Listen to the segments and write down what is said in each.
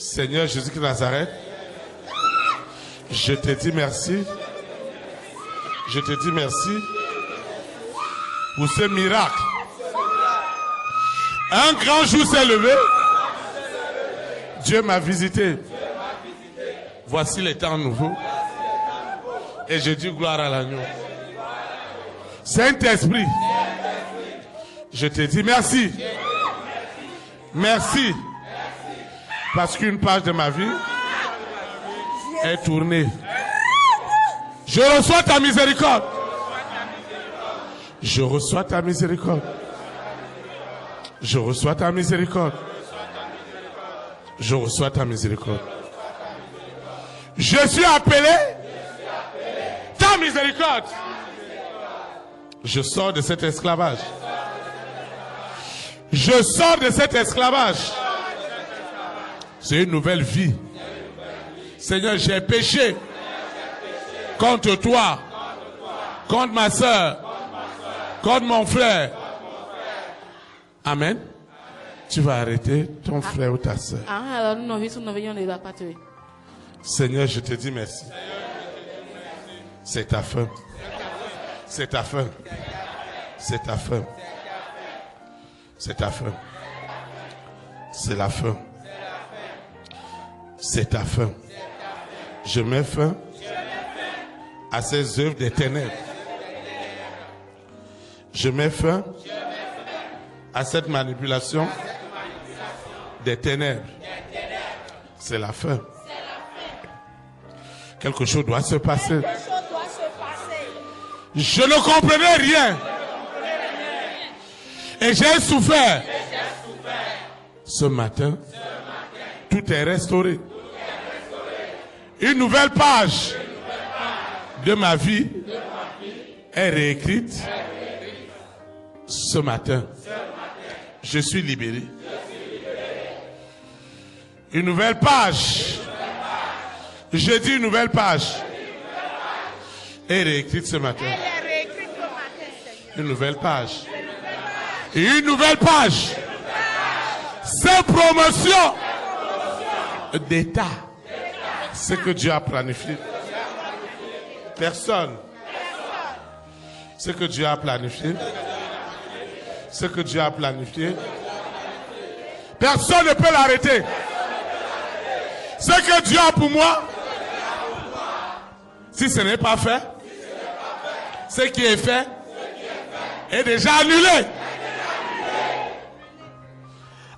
Seigneur Jésus de Nazareth, je te dis merci. Je te dis merci pour ce miracle. Un grand jour s'est levé. Dieu m'a visité. Voici les temps nouveaux. Et je dis gloire à l'agneau. Saint-Esprit, je te dis merci. Merci. Parce qu'une page de ma vie est tournée. Je reçois ta miséricorde. Je reçois ta miséricorde. Je reçois ta miséricorde. Je reçois ta miséricorde. Je suis appelé ta miséricorde. Je sors de cet esclavage. Je sors de cet esclavage. C'est une nouvelle vie. Seigneur, j'ai péché contre toi, contre ma soeur, contre mon frère. Amen. Tu vas arrêter ton frère ou ta soeur. Seigneur, je te dis merci. C'est ta fin. C'est ta fin. C'est ta fin. C'est ta fin. C'est la fin. C'est ta fin. Je mets fin à ces œuvres des ténèbres. Je mets fin à cette manipulation des ténèbres. C'est la fin. Quelque chose doit se passer. Je ne comprenais rien. Et j'ai souffert. Ce matin, tout est restauré. Une nouvelle page de ma vie est réécrite. Ce matin, je suis libéré. Une nouvelle page. Je dis une nouvelle page est réécrite ce matin. Une nouvelle page. Et une nouvelle page. C'est promotion d'état. Ce que Dieu a planifié. Personne. Ce que Dieu a planifié. Ce que Dieu a planifié. Personne ne peut l'arrêter. Ce que Dieu a pour moi, si ce n'est pas fait, ce qui est fait est déjà annulé.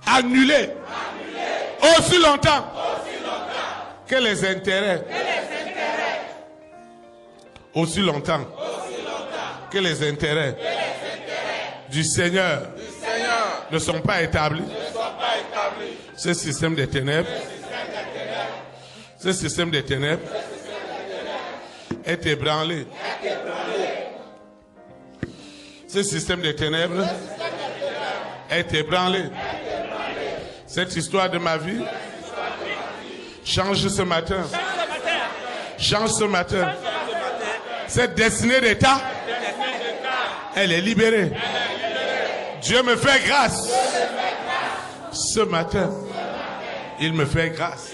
Annulé. Aussi longtemps que les intérêts. Aussi longtemps que les intérêts du Seigneur ne sont pas établis. Ce système des ténèbres. Ce système des ténèbres est ébranlé. Ce système des ténèbres est ébranlé. Cette histoire de ma vie change ce matin. Change ce matin. Cette destinée d'état, elle est libérée. Dieu me fait grâce. Ce matin, il me fait grâce.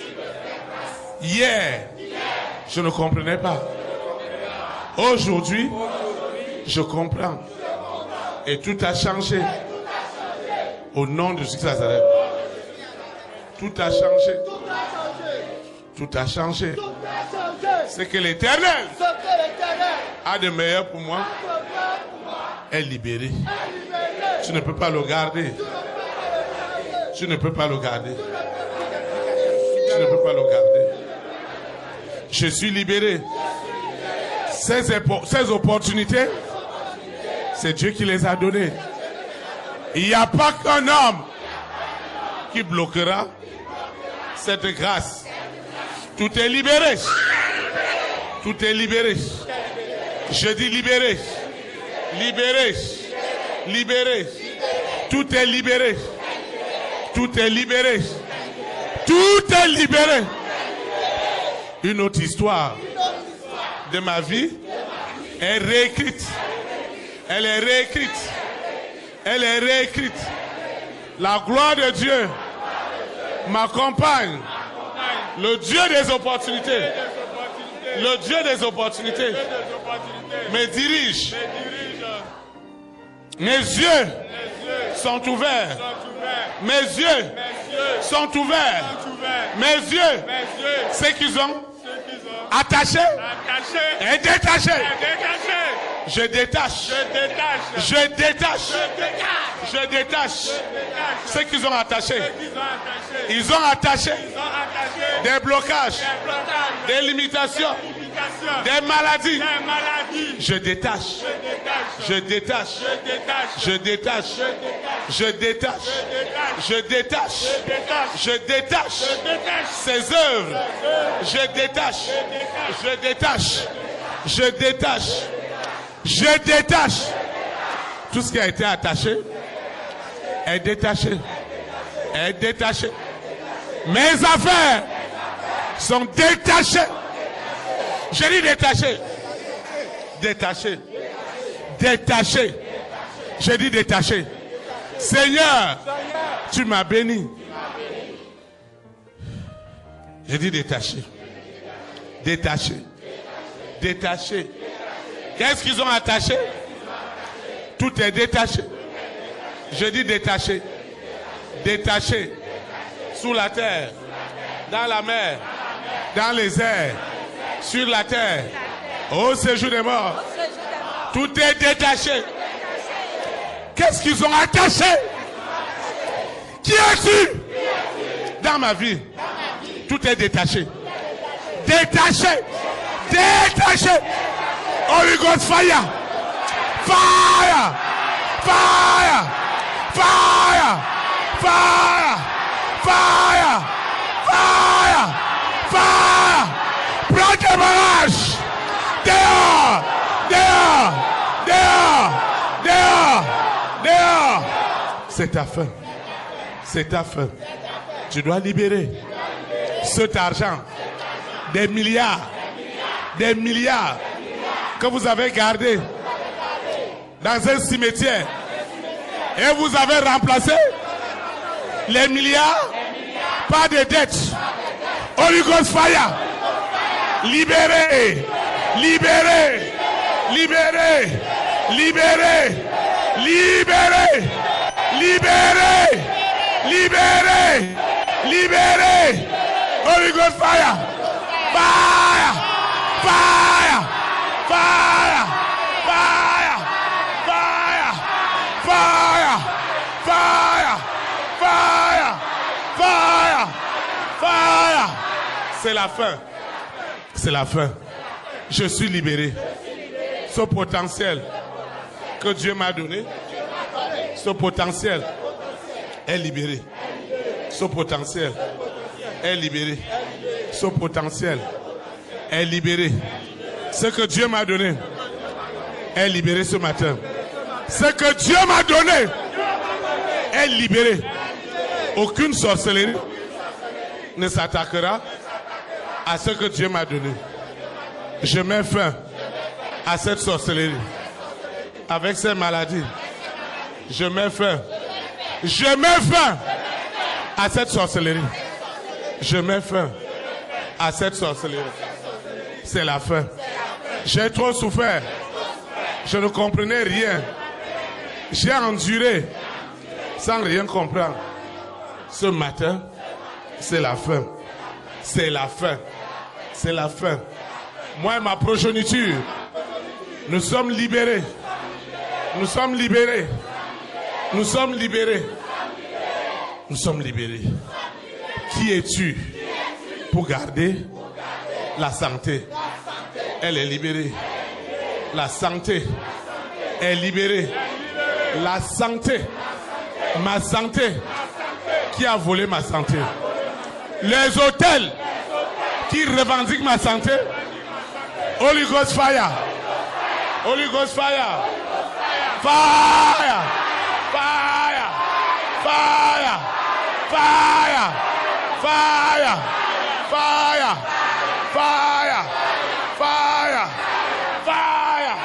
Hier, je ne comprenais pas. Aujourd'hui, je comprends. Et tout a changé. Au nom de Jésus de Nazareth. Tout a changé. Tout a changé. C'est que l'Éternel a de meilleur pour moi. Est libéré. Tu ne peux pas le garder. Tu ne peux pas le garder. Tu ne peux pas le garder. Je suis libéré. Ces opportunités, c'est Dieu qui les a données. Il n'y a pas qu'un homme qui bloquera cette grâce. Tout est libéré. Tout est libéré. Je dis libéré. Libéré. Libéré. Tout est libéré. Tout est libéré. Tout est libéré. Une autre histoire de ma vie est réécrite. Elle est réécrite. Elle est réécrite. La gloire de Dieu m'accompagne Le Dieu des opportunités. Le Dieu des opportunités me dirige. Mes yeux sont ouverts. Mes yeux sont ouverts. Mes yeux, ceux qu'ils ont attachés et détachés. Je détache. Je détache. Je détache. Ceux qu'ils ont attachés. Ils ont attaché des blocages, des limitations, des maladies. Je détache. Je détache. Je détache. Je détache. Je détache. Je détache ces œuvres. Je détache. Je détache. Je détache. Je détache. Tout ce qui a été attaché est détaché. Est détaché. Mes affaires sont détachées. Je dis détaché. Détaché. Détaché. Je dis détaché. Seigneur, tu m'as béni. Je dis détaché. Détaché. Détaché. Qu'est-ce qu'ils ont attaché? Tout est détaché. Je dis détaché. Détaché. Sous la terre, dans la mer, dans les airs, sur la terre, au séjour des morts. Tout est détaché. Qu'est-ce qu'ils ont attaché? Qui es-tu? Dans ma vie, tout est détaché. Détaché. Détaché. Holy Ghost fire. Fire. Fire. Fire. Fire. Fire! Fire! Fire! Prends tes barrages! Dehors! Dehors! Dehors! Dehors! Dehors! C'est ta fin. C'est ta fin. Tu dois libérer cet argent. Des milliards. Des milliards que vous avez gardés dans un cimetière. Et vous avez remplacé les milliards par des dettes. Holy Ghost fire. Libérez. Libérez. Libérez. Libérez. Libérez. Libérez. Libérez. Libérez. Holy Ghost fire. Fire. Fire. Fire. Fire. Fire. Fire. Fire. Fire! Fire! Fire! C'est la fin. C'est la fin. Je suis libéré. Ce potentiel que Dieu m'a donné, ce potentiel est libéré. Ce potentiel est libéré. Ce potentiel est libéré. Ce que Dieu m'a donné est libéré ce matin. Ce que Dieu m'a donné est libéré. Aucune sorcellerie ne s'attaquera à ce que Dieu m'a donné. Je mets fin à cette sorcellerie. Avec ces maladies, je mets fin. Je mets fin à cette sorcellerie. Je mets fin à cette sorcellerie. C'est la fin. J'ai trop souffert. Je ne comprenais rien. J'ai enduré sans rien comprendre. Ce matin, c'est la fin. C'est la fin. C'est la fin. Moi et ma progéniture, nous sommes libérés. Nous sommes libérés. Nous sommes libérés. Nous sommes libérés. Qui es-tu pour garder la santé? Elle est libérée. La santé est libérée. La santé, ma santé, qui a volé ma santé? Les hôtels qui revendiquent ma santé? Holy Ghost fire! Holy Ghost fire! Fire! Fire! Fire! Fire! Fire! Fire! Fire! Fire! Fire!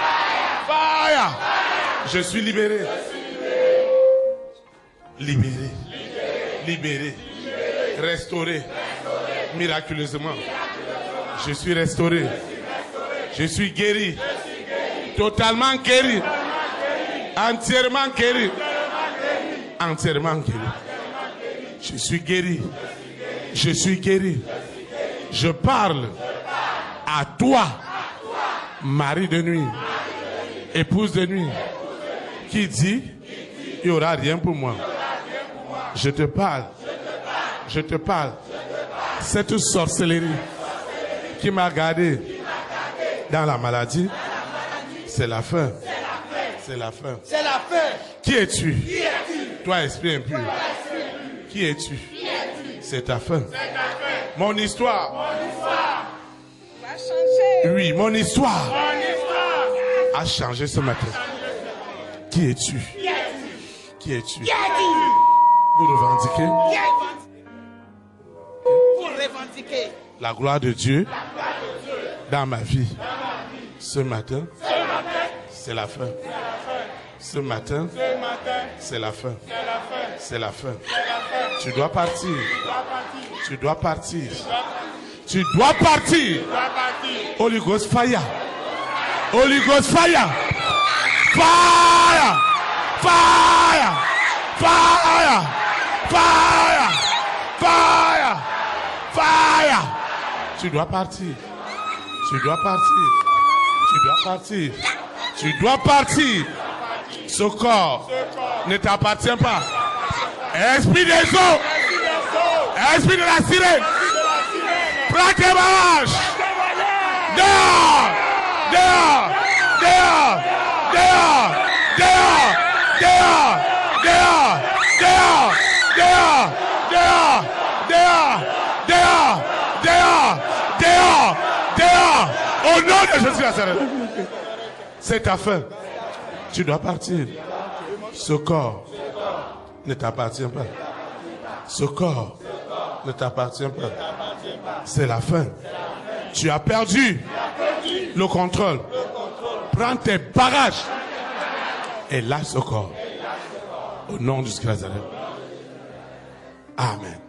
Fire! Je suis libéré. Libéré. Libéré. Restauré. Miraculeusement. Je suis restauré. Je suis guéri. Totalement guéri. Entièrement guéri. Entièrement guéri. Je suis guéri. Je suis guéri. Je parle à toi, mari de nuit, épouse de nuit, qui dit, il n'y aura rien pour moi. Je te parle. Je te parle. Cette sorcellerie qui m'a gardé dans la maladie, c'est la fin. C'est la fin. C'est la fin. Qui es-tu? Toi, esprit impur. Qui es-tu? C'est ta fin. Mon histoire. Va changer. Oui, mon histoire a changé ce matin. Qui es-tu? Qui es-tu? Vous revendiquez Pour revendiquer la gloire de Dieu dans ma vie. Ce matin, c'est la fin. Ce matin, c'est la fin. C'est la fin. Tu dois partir. Tu dois partir. Tu dois partir. Holy Ghost fire. Holy Ghost fire. Fire. Fire. Fire. Fire. Fire. Fire. Tu dois partir. Tu dois partir. Tu dois partir. Tu dois partir. Ce corps ne t'appartient pas. Esprit des eaux. Esprit de la sirène. Prends tes bagages. Dehors. Dehors. Dehors. Dehors. Dehors. Dehors. Dehors. Dehors. Dehors. Dehors. Dehors. Dehors. Dehors. Dehors. Dehors. Au nom de Jésus Nazareth. C'est ta fin. Tu dois partir. Ce corps ne t'appartient pas. Ce corps ne t'appartient pas. C'est la fin. Tu as perdu le contrôle. Prends tes bagages et lâche ce corps. Au nom de Jésus Nazareth. Amen.